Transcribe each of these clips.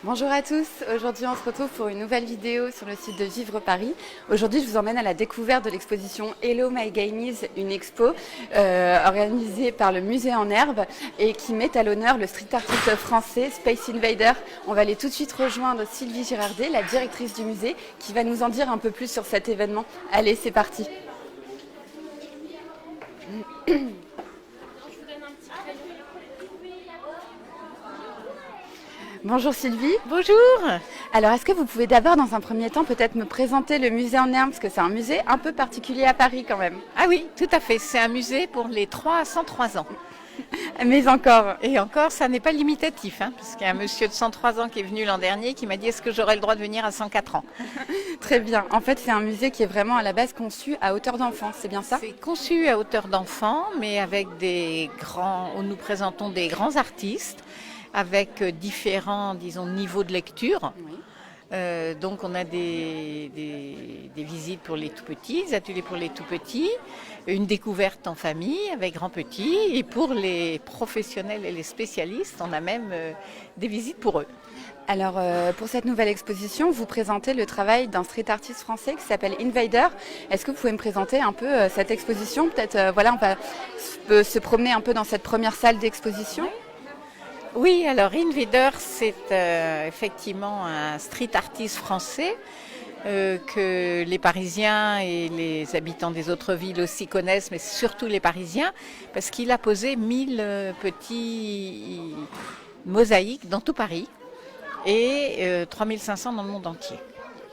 Bonjour à tous, aujourd'hui on se retrouve pour une nouvelle vidéo sur le site de Vivre Paris. Aujourd'hui je vous emmène à la découverte de l'exposition Hello My Gamies, une expo organisée par le Musée en Herbe et qui met à l'honneur le street artiste français Space Invader. On va aller tout de suite rejoindre Sylvie Girardet, la directrice du musée, qui va nous en dire un peu plus sur cet événement. Allez, c'est parti. Bonjour Sylvie. Bonjour. Alors est-ce que vous pouvez d'abord dans un premier temps peut-être me présenter le musée en herbe, parce que c'est un musée un peu particulier à Paris quand même. Ah oui, tout à fait. C'est un musée pour les 3 à 103 ans. Mais encore. Et encore, ça n'est pas limitatif, parce qu'il y a un monsieur de 103 ans qui est venu l'an dernier qui m'a dit est-ce que j'aurais le droit de venir à 104 ans. Très bien. En fait, c'est un musée qui est vraiment à la base conçu à hauteur d'enfant, c'est bien ça? C'est conçu à hauteur d'enfant, mais avec où nous présentons des grands artistes avec différents, disons, niveaux de lecture. Oui. Donc on a des visites pour les tout petits, des ateliers pour les tout petits, une découverte en famille avec grands petits, et pour les professionnels et les spécialistes, on a même des visites pour eux. Alors pour cette nouvelle exposition, vous présentez le travail d'un street artiste français qui s'appelle Invader. Est-ce que vous pouvez me présenter un peu cette exposition? Peut-être voilà, on va se promener un peu dans cette première salle d'exposition. Oui, alors Invader, c'est effectivement un street artiste français que les Parisiens et les habitants des autres villes aussi connaissent, mais surtout les Parisiens, parce qu'il a posé 1000 petits mosaïques dans tout Paris et 3500 dans le monde entier.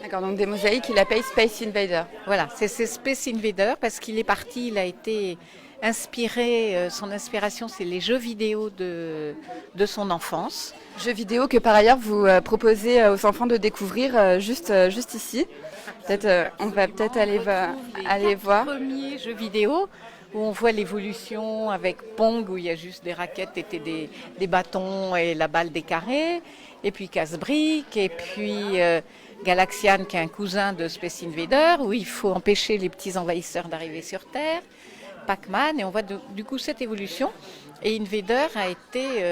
D'accord, donc des mosaïques, il appelle Space Invader. Voilà, c'est Space Invader parce qu'il est parti, il a été inspiré, son inspiration c'est les jeux vidéo de son enfance. Jeux vidéo que par ailleurs vous proposez aux enfants de découvrir juste ici. Peut-être, on va peut-être aller voir. Les premiers jeux vidéo où on voit l'évolution avec Pong où il y a juste des raquettes et des bâtons et la balle des carrés. Et puis Casse-Brique, et puis Galaxian qui est un cousin de Space Invader où il faut empêcher les petits envahisseurs d'arriver sur Terre. Pac-Man, et on voit du coup cette évolution. Et Invader a été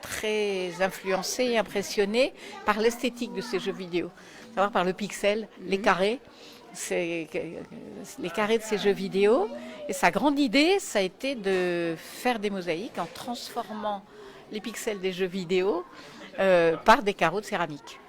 très influencé et impressionné par l'esthétique de ces jeux vidéo, savoir par le pixel, les carrés, les carrés de ces jeux vidéo. Et sa grande idée, ça a été de faire des mosaïques en transformant les pixels des jeux vidéo par des carreaux de céramique.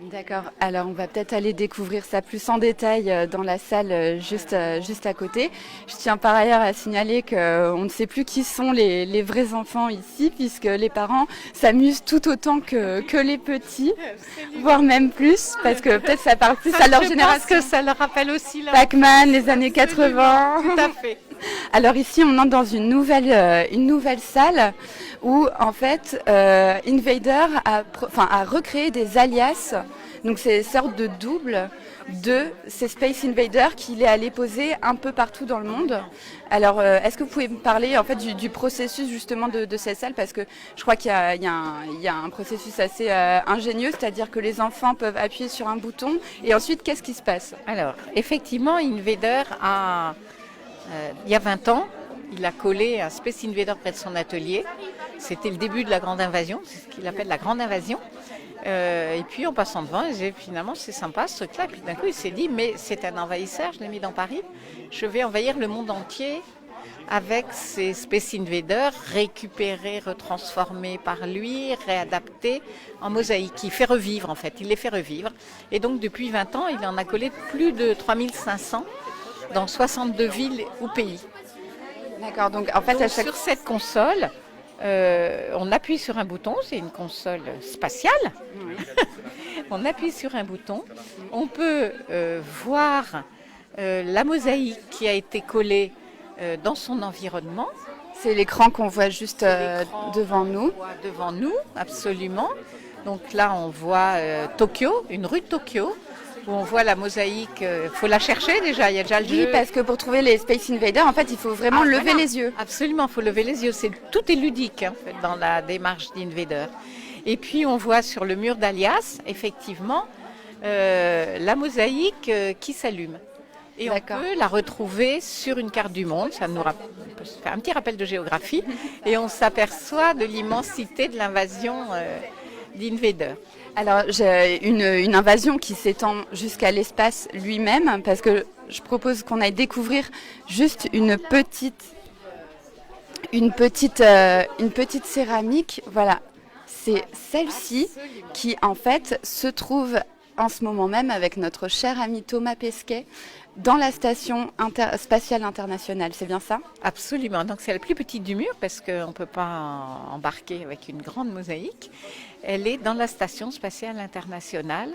D'accord, alors on va peut-être aller découvrir ça plus en détail dans la salle juste à côté. Je tiens par ailleurs à signaler qu'on ne sait plus qui sont les vrais enfants ici, puisque les parents s'amusent tout autant que les petits, voire même plus, parce que peut-être ça parle plus à leur génération. Parce que ça leur rappelle aussi Pac-Man, les années 80. Tout à fait. Alors ici, on entre dans une nouvelle salle où en fait Invader a recréé des alias. Donc c'est une sorte de double de ces Space Invaders qu'il est allé poser un peu partout dans le monde. Alors est-ce que vous pouvez me parler en fait du processus justement de cette salle, parce que je crois qu'il y a un processus assez ingénieux, c'est-à-dire que les enfants peuvent appuyer sur un bouton et ensuite qu'est-ce qui se passe? Alors effectivement, Invader il y a 20 ans, il a collé un Space Invader près de son atelier. C'était le début de la grande invasion, c'est ce qu'il appelle la grande invasion. Et puis en passant devant, il disait finalement c'est sympa ce truc-là. Et puis d'un coup il s'est dit mais c'est un envahisseur, je l'ai mis dans Paris. Je vais envahir le monde entier avec ces Space Invaders récupérés, retransformés par lui, réadaptés en mosaïque. Il fait revivre en fait, il les fait revivre. Et donc depuis 20 ans, il en a collé plus de 3500 dans 62 villes ou pays. D'accord, donc en fait sur cette console, on appuie sur un bouton, c'est une console spatiale. Oui. On appuie sur un bouton, on peut voir la mosaïque qui a été collée dans son environnement. C'est l'écran qu'on voit juste devant nous. Devant nous, absolument. Donc là, on voit Tokyo, une rue de Tokyo, où on voit la mosaïque. Faut la chercher déjà, il y a déjà le jeu. Oui, parce que pour trouver les Space Invaders, en fait, il faut vraiment lever les yeux. Absolument, il faut lever les yeux. Tout est ludique en fait, dans la démarche d'Invader. Et puis on voit sur le mur d'Alias, effectivement, la mosaïque qui s'allume. Et on peut la retrouver sur une carte du monde. Ça nous fait un petit rappel de géographie. Et on s'aperçoit de l'immensité de l'invasion d'Invader. Alors, j'ai une invasion qui s'étend jusqu'à l'espace lui-même, parce que je propose qu'on aille découvrir juste une petite céramique. Voilà, c'est celle-ci qui, en fait, se trouve en ce moment même avec notre cher ami Thomas Pesquet dans la station spatiale internationale. C'est bien ça? Absolument. Donc c'est la plus petite du mur parce qu'on ne peut pas embarquer avec une grande mosaïque. Elle est dans la station spatiale internationale.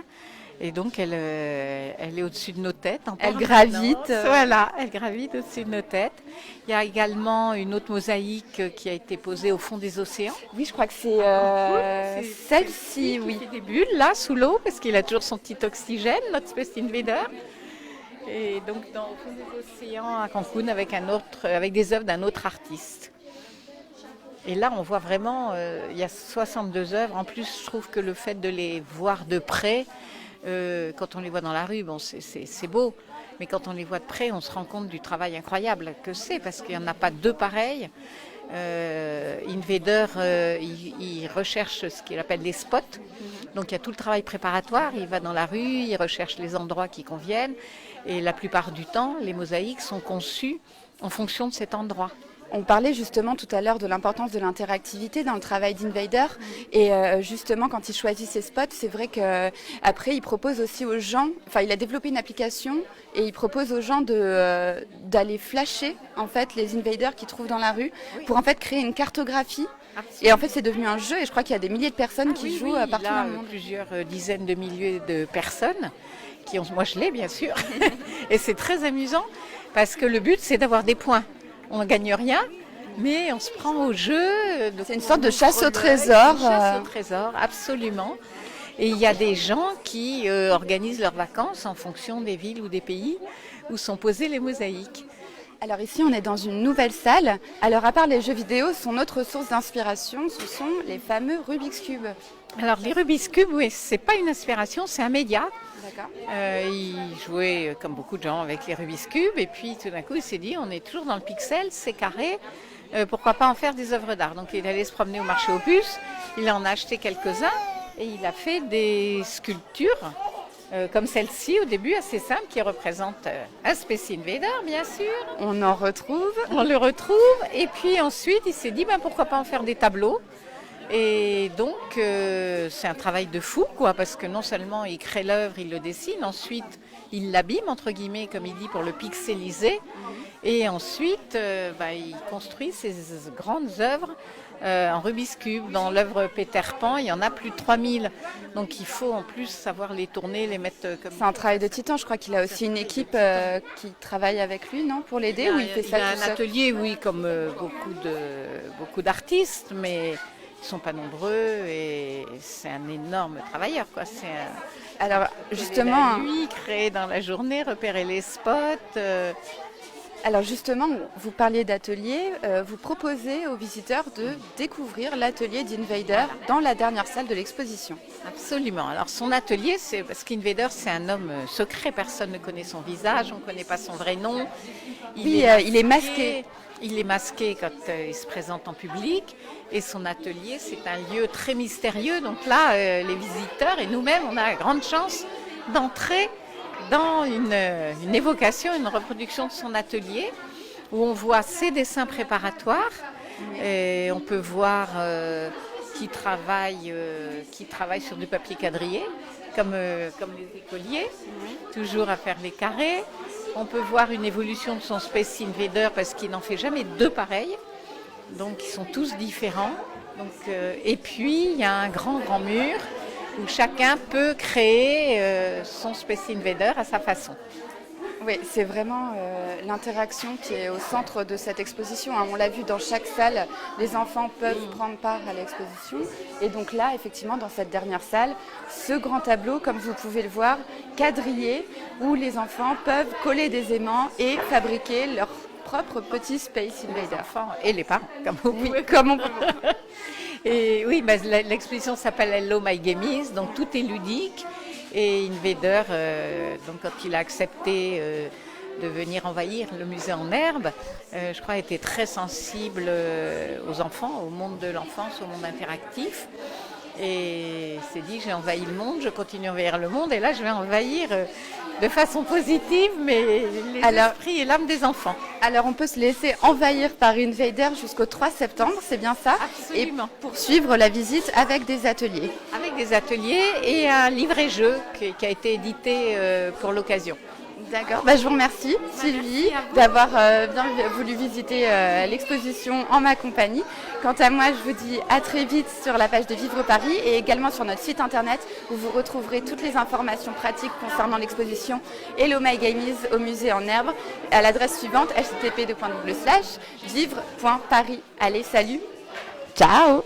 Et donc, elle est au-dessus de nos têtes. Elle gravite. Voilà, elle gravite au-dessus de nos têtes. Il y a également une autre mosaïque qui a été posée au fond des océans. Oui, je crois que c'est celle-ci, oui. Il fait des bulles, là, sous l'eau, parce qu'il a toujours son petit oxygène, notre Space Invader. Et donc, au fond des océans, à Cancun, avec des œuvres d'un autre artiste. Et là, on voit vraiment, il y a 62 œuvres. En plus, je trouve que le fait de les voir de près, quand on les voit dans la rue, bon, c'est beau, mais quand on les voit de près, on se rend compte du travail incroyable que c'est, parce qu'il n'y en a pas deux pareils. Invader, il recherche ce qu'il appelle les spots. Donc il y a tout le travail préparatoire, il va dans la rue, il recherche les endroits qui conviennent, et la plupart du temps, les mosaïques sont conçues en fonction de cet endroit. On parlait justement tout à l'heure de l'importance de l'interactivité dans le travail d'Invader, et justement quand il choisit ses spots, c'est vrai qu'après il propose aussi aux gens, enfin il a développé une application et il propose aux gens d'aller flasher en fait les invaders qu'ils trouvent dans la rue pour en fait créer une cartographie. Et en fait c'est devenu un jeu et je crois qu'il y a des milliers de personnes qui jouent partout dans le monde. Plusieurs dizaines de milliers de personnes moi je l'ai bien sûr, et c'est très amusant parce que le but c'est d'avoir des points. On ne gagne rien, mais on se prend au jeu. C'est une sorte de chasse au trésor. Chasse au trésor, absolument. Et il y a des gens qui organisent leurs vacances en fonction des villes ou des pays où sont posées les mosaïques. Alors ici, on est dans une nouvelle salle. Alors à part les jeux vidéo, son autre source d'inspiration, ce sont les fameux Rubik's Cube. Alors les Rubik's Cube, oui, c'est pas une inspiration, c'est un média. D'accord. Il jouait comme beaucoup de gens avec les Rubik's Cube et puis tout d'un coup il s'est dit on est toujours dans le pixel, c'est carré, pourquoi pas en faire des œuvres d'art. Donc il allait se promener au marché aux puces, il en a acheté quelques-uns et il a fait des sculptures comme celle-ci au début assez simple qui représente un Space Invader bien sûr. On le retrouve et puis ensuite il s'est dit pourquoi pas en faire des tableaux. Et donc, c'est un travail de fou, quoi, parce que non seulement il crée l'œuvre, il le dessine, ensuite il l'abîme, entre guillemets, comme il dit, pour le pixeliser, et ensuite il construit ces grandes œuvres en Rubik's Cube. Dans l'œuvre Peter Pan, il y en a plus de 3000, donc il faut en plus savoir les tourner, les mettre comme... C'est un travail de titan, je crois qu'il a aussi une équipe qui travaille avec lui, non, pour l'aider, ou il fait ça tout seul ? Il a un atelier, oui, comme beaucoup d'artistes, mais... Ils ne sont pas nombreux et c'est un énorme travailleur, quoi. Alors justement, lui créer dans la journée, repérer les spots. Alors justement, vous parliez d'atelier, vous proposez aux visiteurs de découvrir l'atelier d'Invader dans la dernière salle de l'exposition. Absolument. Alors son atelier, c'est parce qu'Invader c'est un homme secret, personne ne connaît son visage, on ne connaît pas son vrai nom. Il est masqué. Il est masqué quand il se présente en public et son atelier, c'est un lieu très mystérieux. Donc là, les visiteurs et nous-mêmes, on a la grande chance d'entrer dans une évocation, une reproduction de son atelier où on voit ses dessins préparatoires et on peut voir qu'il travaille sur du papier quadrillé comme les écoliers, toujours à faire les carrés. On peut voir une évolution de son Space Invader parce qu'il n'en fait jamais deux pareils. Donc ils sont tous différents. Donc, et puis il y a un grand mur où chacun peut créer son Space Invader à sa façon. Oui, c'est vraiment l'interaction qui est au centre de cette exposition. On l'a vu dans chaque salle, les enfants peuvent prendre part à l'exposition. Et donc là, effectivement, dans cette dernière salle, ce grand tableau, comme vous pouvez le voir, quadrillé, où les enfants peuvent coller des aimants et fabriquer leur propre petit Space Invader. Les enfants et les parents, comme vous pouvez. Comme on peut. Et oui, l'exposition s'appelle Hello My Gamies, donc tout est ludique. Et Invader, donc quand il a accepté de venir envahir le musée en herbe, je crois était très sensible aux enfants, au monde de l'enfance, au monde interactif. Et c'est dit, j'ai envahi le monde, je continue à envahir le monde, et là je vais envahir de façon positive, mais les esprits et l'âme des enfants. Alors on peut se laisser envahir par Invader jusqu'au 3 septembre, c'est bien ça? Absolument. Et poursuivre la visite avec des ateliers. Avec des ateliers et un livret-jeu qui a été édité pour l'occasion. D'accord, je vous remercie Sylvie d'avoir bien voulu visiter l'exposition en ma compagnie. Quant à moi, je vous dis à très vite sur la page de Vivre Paris et également sur notre site internet où vous retrouverez toutes les informations pratiques concernant l'exposition Hello My Gamies au musée en herbe à l'adresse suivante http://vivre.paris. Allez, salut, ciao.